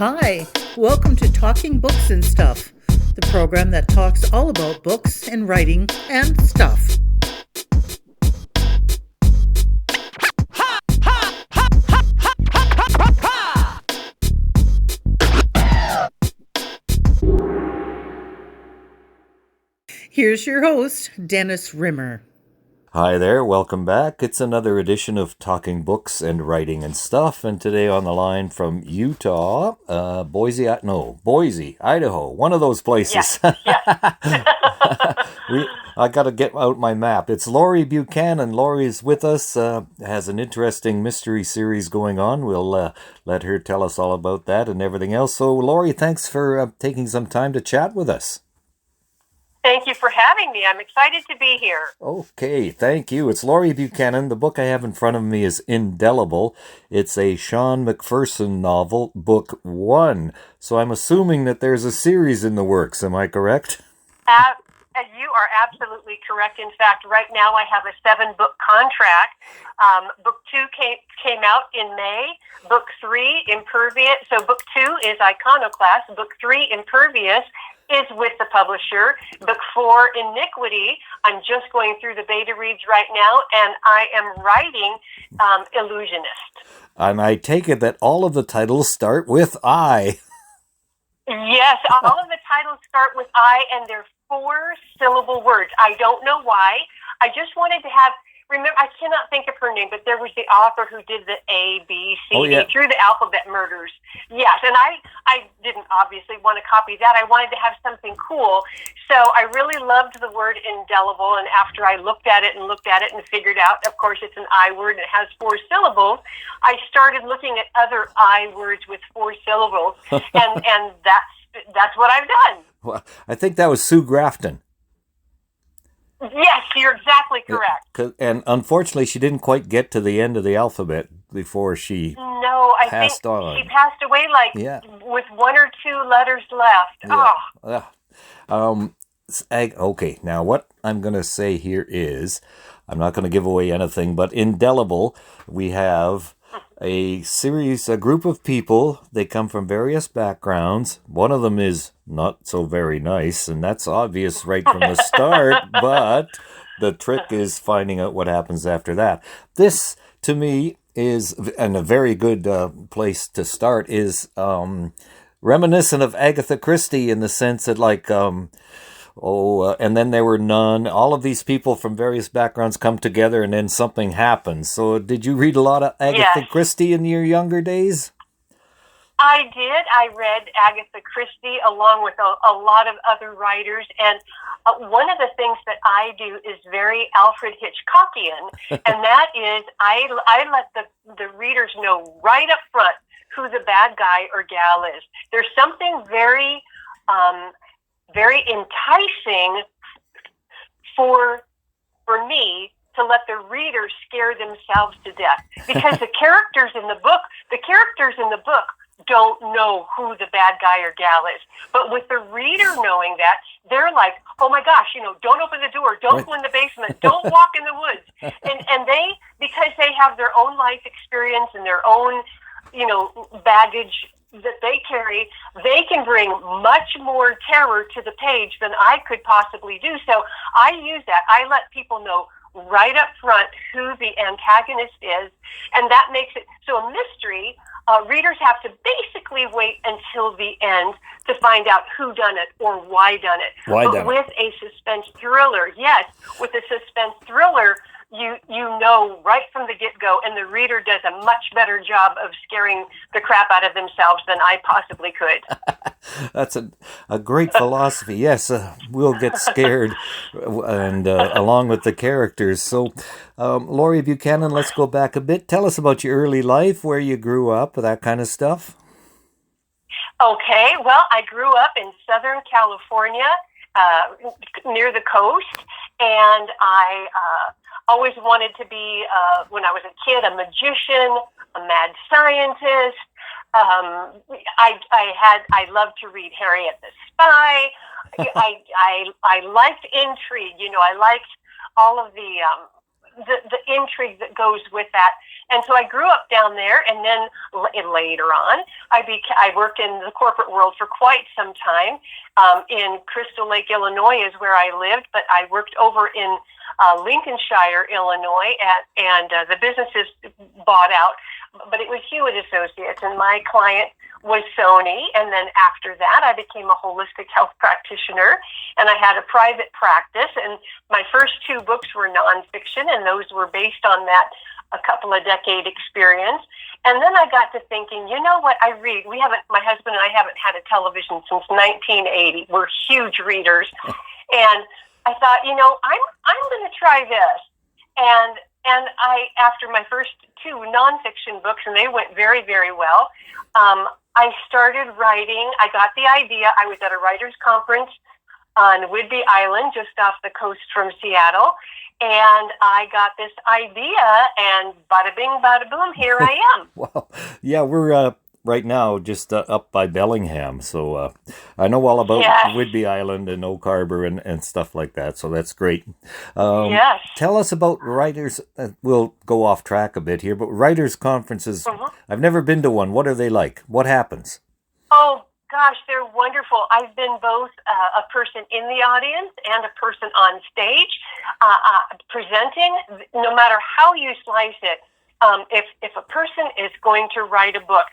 Hi, welcome to Talking Books and Stuff, the program that talks all about books and writing and stuff. Here's your host, Dennis Rimmer. Hi there, welcome back. It's another edition of Talking Books and Writing and Stuff, and today on the line from Utah, Boise, Idaho, one of those places. Yeah. I got to get out my map. It's Laurie Buchanan. Laurie's with us, has an interesting mystery series going on. We'll let her tell us all about that and everything else. So, Laurie, thanks for taking some time to chat with us. Thank you for having me. I'm excited to be here. Okay, thank you. It's Laurie Buchanan. The book I have in front of me is Indelible. It's a Sean McPherson novel, book 1. So I'm assuming that there's a series in the works. Am I correct? You are absolutely correct. In fact, right now I have a 7-book contract. Book 2 came out in May. Book 3, Impervious. So book 2 is Iconoclast. Book 3, Impervious, is with the publisher. Book 4, Iniquity, I'm just going through the beta reads right now, and I am writing Illusionist. And I take it that all of the titles start with I. Yes, all of the titles start with I, and they're 4-syllable words. I don't know why. I just wanted to have, remember, I cannot think of her name, but there was the author who did the A, B, C, D, through the alphabet murders. Yes, and I didn't obviously want to copy that. I wanted to have something cool. So I really loved the word indelible, and after I looked at it and figured out, of course, it's an I word and it has 4 syllables, I started looking at other I words with 4 syllables, and that's what I've done. Well, I think that was Sue Grafton. Yes, you're exactly correct. And unfortunately, she didn't quite get to the end of the alphabet before she passed on. She passed away with 1 or 2 letters left. Yeah. Okay, now what I'm going to say here is, I'm not going to give away anything, but Indelible, we have a group of people. They come from various backgrounds. One of them is not so very nice, and that's obvious right from the start, but the trick is finding out what happens after that. This, to me, is, and a very good place to start, is reminiscent of Agatha Christie in the sense that, like, and then there were none. All of these people from various backgrounds come together and then something happens. So did you read a lot of Agatha Christie in your younger days? I did. I read Agatha Christie along with a lot of other writers. And one of the things that I do is very Alfred Hitchcockian. And that is I let the readers know right up front who the bad guy or gal is. There's something very enticing for me to let the reader scare themselves to death, because the characters in the book don't know who the bad guy or gal is. But with the reader knowing that, they're like, oh my gosh, don't open the door, don't go in the basement, don't walk in the woods. And they, because they have their own life experience and their own, baggage that they carry, they can bring much more terror to the page than I could possibly do. So I use that. I let people know right up front who the antagonist is, and that makes it so a mystery. Readers have to basically wait until the end to find out who done it or why done it. But with a suspense thriller, with a suspense thriller, you know right from the get-go, and the reader does a much better job of scaring the crap out of themselves than I possibly could. That's a great philosophy. Yes, we'll get scared, and along with the characters. So, Laurie Buchanan, let's go back a bit. Tell us about your early life, where you grew up, that kind of stuff. Okay, well, I grew up in Southern California, near the coast, and I always wanted to be, when I was a kid, a magician, a mad scientist. I loved to read Harriet the Spy. I liked intrigue. I liked all of the intrigue that goes with that. And so I grew up down there, and then later on, I worked in the corporate world for quite some time. In Crystal Lake, Illinois is where I lived, but I worked over in Lincolnshire, Illinois, and the business is bought out. But it was Hewitt Associates, and my client was Sony. And then after that, I became a holistic health practitioner, and I had a private practice. And my first 2 books were nonfiction, and those were based on that a couple of decade experience. And then I got to thinking, you know what, I read. My husband and I haven't had a television since 1980. We're huge readers. And I thought, I'm going to try this. And I, after my first 2 nonfiction books, and they went very, very well, I started writing. I got the idea. I was at a writer's conference on Whidbey Island, just off the coast from Seattle, and I got this idea, and bada bing, bada boom, here I am. Well, yeah, we're right now just up by Bellingham, so I know all about Whidbey Island and Oak Harbor and stuff like that, so that's great. Yes. Tell us about writers. We'll go off track a bit here, but writers' conferences, I've never been to one. What are they like? What happens? Oh, gosh, they're wonderful. I've been both a person in the audience and a person on stage presenting, no matter how you slice it. If a person is going to write a book,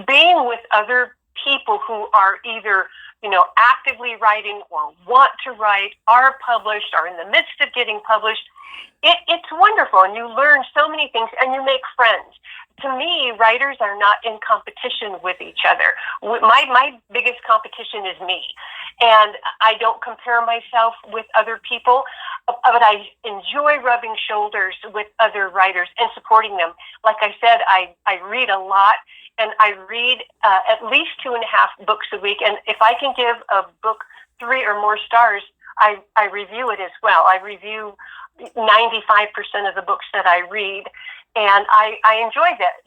being with other people who are either, actively writing or want to write, are published, are in the midst of getting published, it's wonderful. And you learn so many things, and you make friends. To me, writers are not in competition with each other. My biggest competition is me. And I don't compare myself with other people, but I enjoy rubbing shoulders with other writers and supporting them. Like I said, I read a lot, and I read at least 2.5 books a week. And if I can give a book 3 or more stars, I review it as well. I review 95% of the books that I read. And I enjoy that.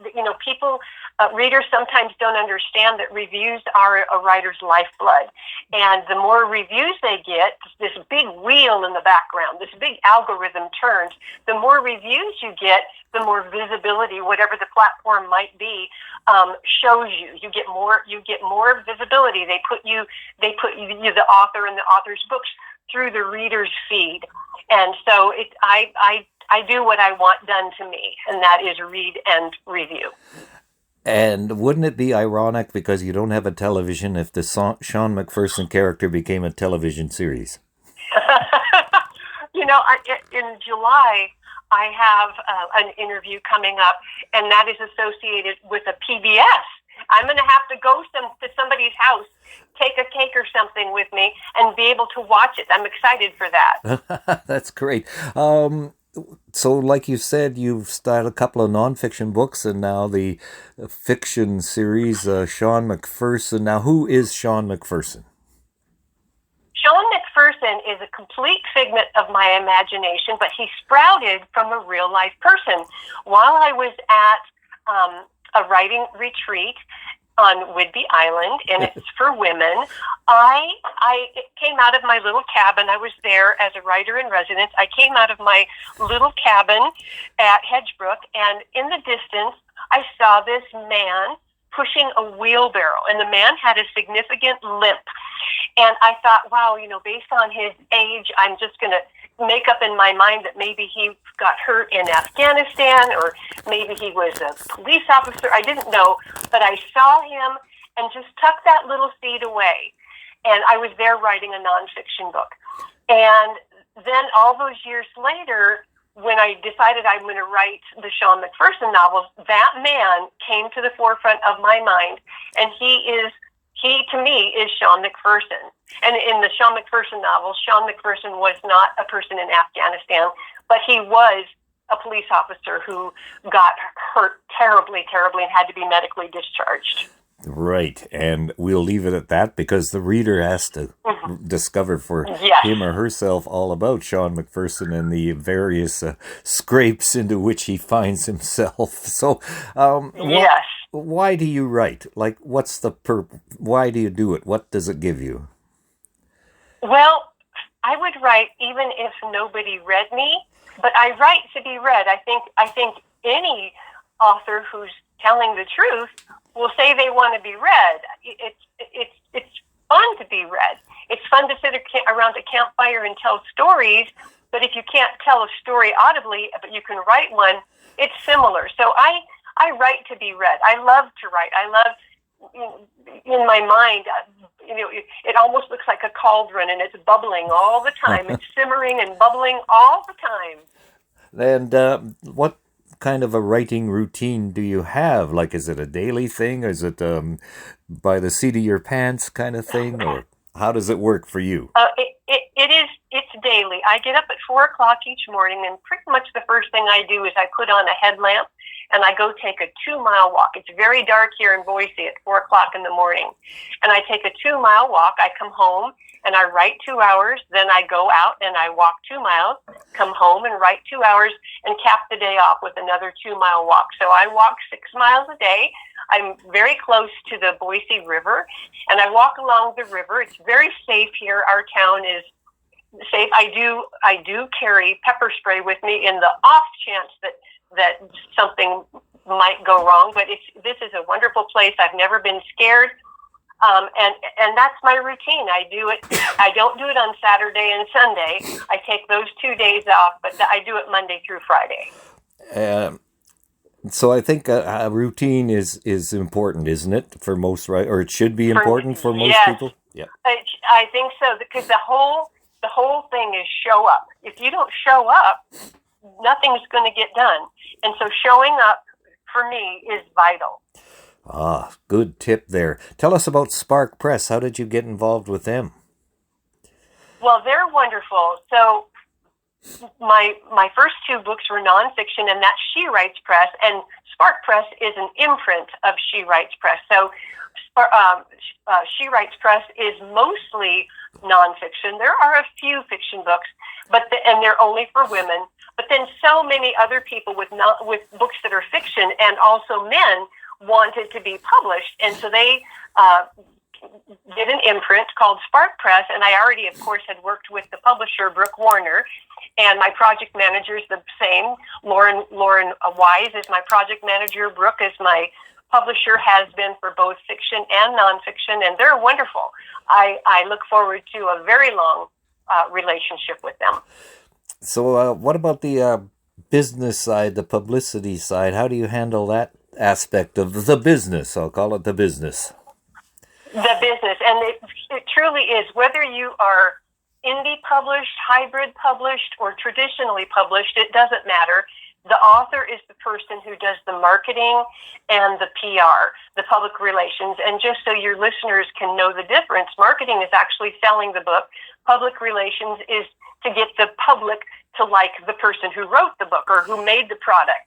Readers sometimes don't understand that reviews are a writer's lifeblood. And the more reviews they get, this big wheel in the background, this big algorithm turns. The more reviews you get, the more visibility, whatever the platform might be, shows you. You get more visibility. They put you, the author and the author's books, through the reader's feed. And so I do what I want done to me, and that is read and review. And wouldn't it be ironic, because you don't have a television, if the Sean McPherson character became a television series? In July, I have an interview coming up, and that is associated with a PBS. I'm going to have to go to somebody's house, take a cake or something with me, and be able to watch it. I'm excited for that. That's great. So, like you said, you've started a couple of nonfiction books, and now the fiction series, Sean McPherson. Now, who is Sean McPherson? Sean McPherson is a complete figment of my imagination, but he sprouted from a real-life person. While I was at a writing retreat on Whidbey Island, and it's for women, I came out of my little cabin. I was there as a writer in residence. I came out of my little cabin at Hedgebrook, and in the distance, I saw this man pushing a wheelbarrow, and the man had a significant limp. And I thought, wow, based on his age, I'm just going to make up in my mind that maybe he got hurt in Afghanistan, or maybe he was a police officer. I didn't know, but I saw him and just tucked that little seed away. And I was there writing a nonfiction book. And then all those years later, when I decided I'm going to write the Sean McPherson novels, that man came to the forefront of my mind, and he to me is Sean McPherson. And in the Sean McPherson novels, Sean McPherson was not a person in Afghanistan, but he was a police officer who got hurt terribly, terribly, and had to be medically discharged. Right, and we'll leave it at that, because the reader has to discover for him or herself all about Sean McPherson and the various scrapes into which he finds himself. So, why do you write? Like, what's the why do you do it? What does it give you? Well, I would write even if nobody read me, but I write to be read. I think any author who's telling the truth will say they want to be read. It's fun to be read. It's fun to sit around a campfire and tell stories, but if you can't tell a story audibly, but you can write one, it's similar. So I write to be read. I love to write. I love, in my mind, it almost looks like a cauldron, and it's bubbling all the time. It's simmering and bubbling all the time. And what kind of a writing routine do you have? Like, is it a daily thing, or is it by the seat of your pants kind of thing, or how does it work for you? It's daily. I get up at 4 o'clock each morning, and pretty much the first thing I do is I put on a headlamp and I go take a 2-mile walk. It's very dark here in Boise at 4 o'clock in the morning. And I take a 2-mile walk. I come home and I write 2 hours. Then I go out and I walk 2 miles, come home and write 2 hours, and cap the day off with another 2-mile walk. So I walk 6 miles a day. I'm very close to the Boise River, and I walk along the river. It's very safe here. Our town is safe. I do carry pepper spray with me in the off chance that something might go wrong. But this is a wonderful place. I've never been scared, and that's my routine. I do it. I don't do it on Saturday and Sunday. I take those 2 days off, but I do it Monday through Friday. So I think a routine is important, isn't it, for most, right? Or it should be important for most people. Yeah, I think so, because the whole thing is show up. If you don't show up, nothing's going to get done. And so showing up for me is vital. Ah, good tip there. Tell us about Spark Press. How did you get involved with them? Well, they're wonderful. So my first 2 books were nonfiction, and that's She Writes Press, and Spark Press is an imprint of She Writes Press. So She Writes Press is mostly nonfiction. There are a few fiction books, and they're only for women. But then so many other people with books that are fiction, and also men, wanted to be published, and so they did an imprint called Spark Press, and I already, of course, had worked with the publisher, Brooke Warner, and my project manager is the same. Lauren Wise is my project manager. Brooke is my publisher, has been for both fiction and nonfiction, and they're wonderful. I look forward to a very long relationship with them. So what about the business side, the publicity side? How do you handle that aspect of the business? I'll call it the business. The business, and it truly is, whether you are indie published, hybrid published, or traditionally published, it doesn't matter. The author is the person who does the marketing and the PR, the public relations. And just so your listeners can know the difference, marketing is actually selling the book. Public relations is to get the public to like the person who wrote the book or who made the product.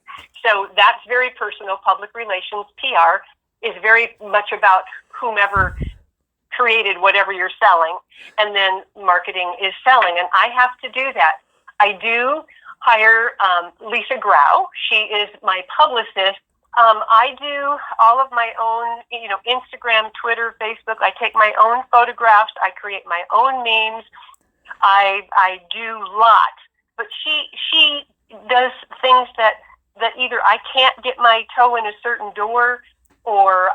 So that's very personal. Public relations, PR, is very much about whomever created whatever you're selling. And then marketing is selling. And I have to do that. I do hire Lisa Grau. She is my publicist. I do all of my own, Instagram, Twitter, Facebook. I take my own photographs. I create my own memes. I do lots. But she does things that either I can't get my toe in a certain door, or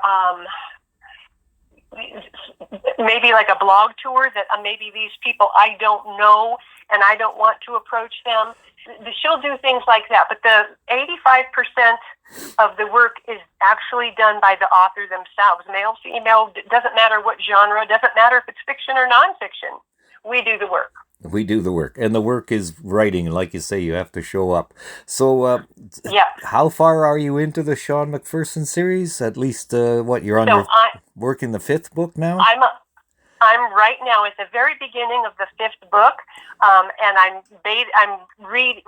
maybe like a blog tour that maybe these people I don't know and I don't want to approach them. She'll do things like that. But the 85% of the work is actually done by the author themselves. Male, female, doesn't matter what genre, doesn't matter if it's fiction or nonfiction. We do the work. We do the work. And the work is writing. Like you say, you have to show up. So how far are you into the Sean McPherson series? At least, you're on working the 5th book now? I'm right now at the very beginning of the 5th book, and I'm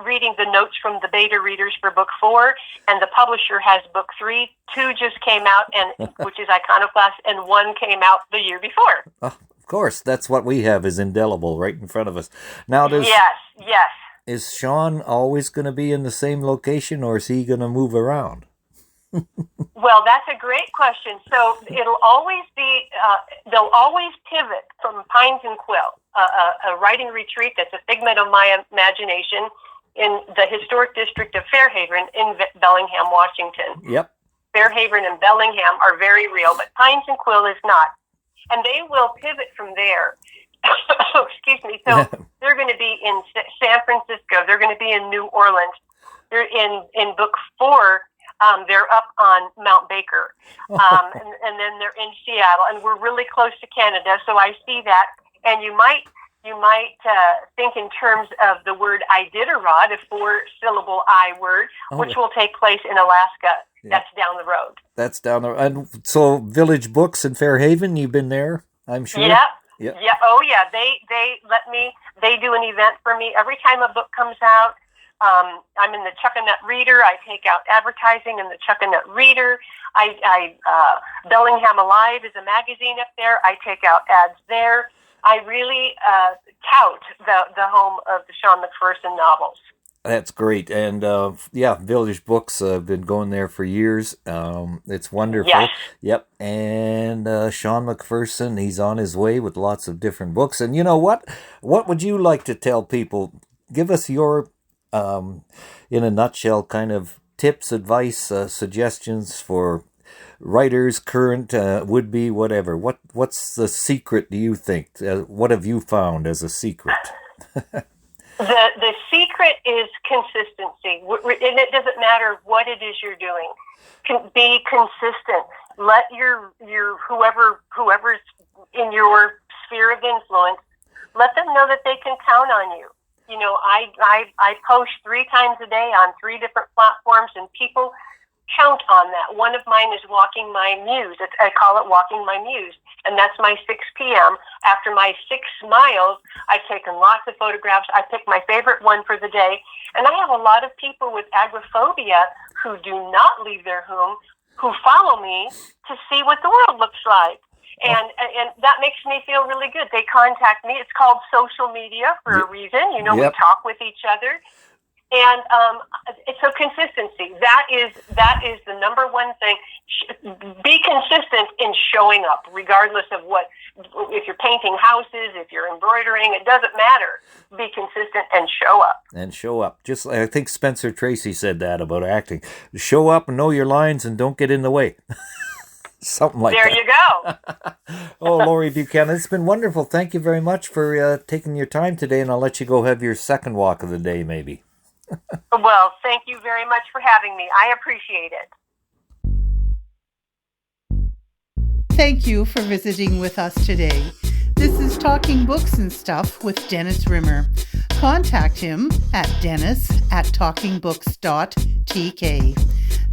reading the notes from the beta readers for book 4, and the publisher has book 3. 2 just came out, and which is Iconoclast, and 1 came out the year before. Oh, of course, that's what we have, is indelible right in front of us. Now, yes. Is Sean always going to be in the same location, or is he going to move around? Well, that's a great question. So it'll always be, they'll always pivot from Pines and Quill, a writing retreat that's a figment of my imagination. in the historic district of Fairhaven in Bellingham, Washington. Yep. Fairhaven and Bellingham are very real, but Pines and Quill is not. And they will pivot from there. Excuse me. So they're going to be in San Francisco. They're going to be in New Orleans. They're in book 4. They're up on Mount Baker, and then they're in Seattle, and we're really close to Canada. So I see that, and you might think in terms of the word Iditarod, a 4-syllable I word, which will take place in Alaska. Yeah. That's down the road. That's down the road. And so Village Books in Fairhaven, you've been there, I'm sure? Yeah. Yeah. Oh, yeah. They do an event for me every time a book comes out. I'm in the Chuckanut Reader. I take out advertising in the Chuckanut Reader. Bellingham Alive is a magazine up there. I take out ads there. I really tout the home of the Sean McPherson novels. That's great. And Village Books, I've been going there for years. It's wonderful. Yes. Yep. And Sean McPherson, he's on his way with lots of different books. And you know what? What would you like to tell people? Give us your, in a nutshell, kind of tips, advice, suggestions for writers, current, would-be, whatever. What's the secret, do you think? What have you found as a secret? The secret is consistency, and it doesn't matter what it is you're doing. Be consistent. Let your whoever's in your sphere of influence, let them know that they can count on you. You know, I post 3 times a day on 3 different platforms, and people count on that. One of mine is Walking My Muse. I call it Walking My Muse. And that's my 6 p.m. After my 6 miles, I've taken lots of photographs. I picked my favorite one for the day. And I have a lot of people with agoraphobia who do not leave their home, who follow me to see what the world looks like. And that makes me feel really good. They contact me. It's called social media for a reason. You know, we talk with each other. And it's a consistency. That is the number one thing. Be consistent in showing up, regardless of what. If you're painting houses, if you're embroidering, it doesn't matter. Be consistent and show up. And show up. Just, I think Spencer Tracy said that about acting. Show up and know your lines and don't get in the way. Something like that. There you go. Oh, Laurie Buchanan, it's been wonderful. Thank you very much for taking your time today, and I'll let you go have your second walk of the day, maybe. Well, thank you very much for having me. I appreciate it. Thank you for visiting with us today. This is Talking Books and Stuff with Dennis Rimmer. Contact him at dennis@talkingbooks.tk.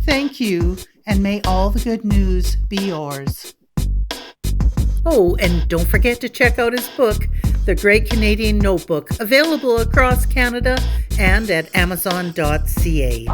Thank you, and may all the good news be yours. Oh, and don't forget to check out his book, The Great Canadian Notebook, available across Canada and at amazon.ca.